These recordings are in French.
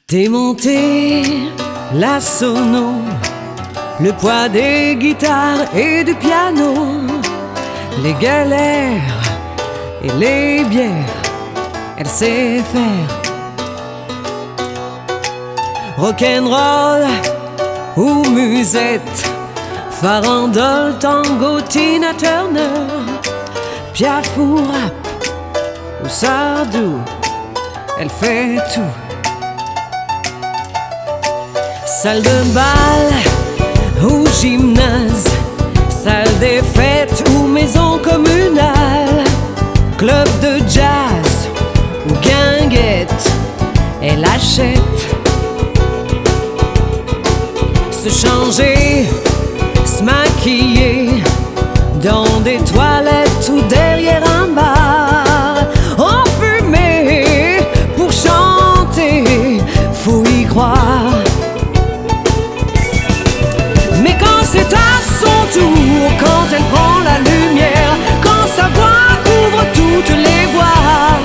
Démonter la sono, le poids des guitares et du piano, les galères et les bières, elle sait faire. Rock'n'roll ou musette, farandole, tango, Tina Turner, Piaf ou rap ou Sardou, elle fait tout. Salle de bal ou gymnase, salle des fêtes ou maison communale, club de jazz ou guinguette, elle achète. Se changer, se maquiller, dans des toilettes ou derrière un bar, enfumer pour chanter, faut y croire. Mais quand c'est à son tour, quand elle prend la lumière, quand sa voix couvre toutes les voix,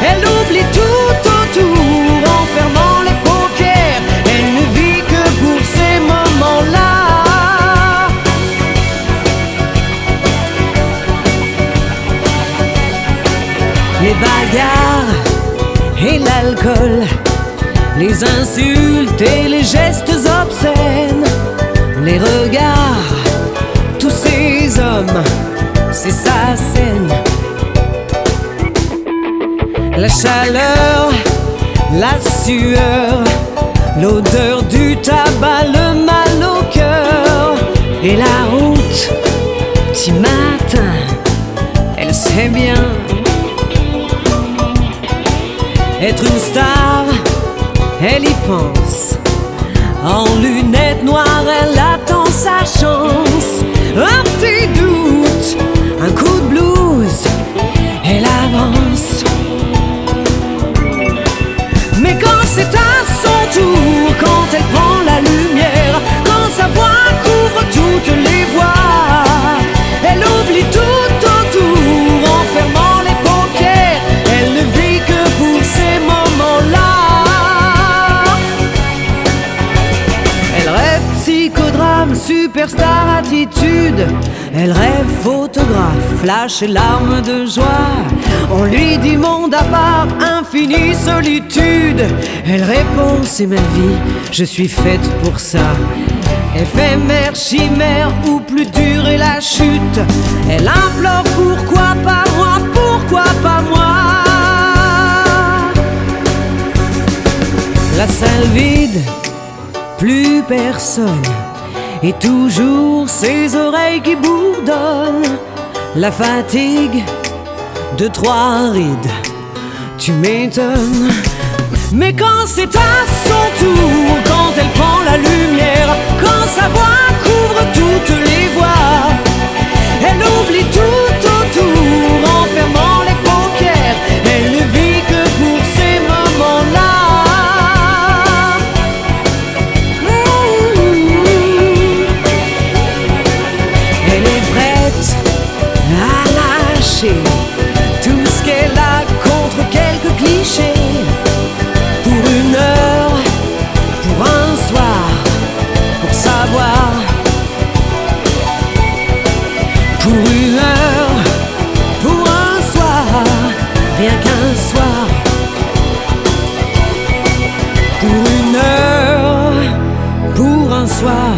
elle oublie tout autour en fermant les paupières. Elle ne vit que pour ces moments-là. Les bagarres et l'alcool, les insultes et les gestes obscènes, les regards, tous ces hommes, c'est sa scène. La chaleur, la sueur, l'odeur du tabac, le mal au cœur, et la route, petit matin, elle sait bien. Être une star, elle y pense. En lunettes noires, elle attend sa chance. Un petit doute, un coup de blues, elle avance. Mais quand c'est à son tour, quand elle prend la lumière, quand sa voix couvre toutes les voix, elle oublie tout autour en fermant les paupières. Elle ne vit que pour ces moments-là. Elle rêve psychodrame, superstar attitude. Elle rêve photographe, flash et larmes de joie. On lui dit monde à part, infinie solitude. Elle répond c'est ma vie, je suis faite pour ça. Éphémère, chimère ou plus dure est la chute. Elle implore pourquoi pas moi, pourquoi pas moi. La salle vide, plus personne, et toujours ses oreilles qui bourdonnent. La fatigue de 3 rides, tu m'étonnes. Mais quand c'est à son tour, quand elle prend la lumière, quand sa voix couvre toutes les voix, elle oublie tout autour en fermant les paupières. Elle ne vit que pour ces moments-là. Elle est prête à lâcher tout ce qu'elle a contre quelques clichés. Pour une heure, pour un soir, pour savoir. Pour une heure, pour un soir, rien qu'un soir. Pour une heure, pour un soir.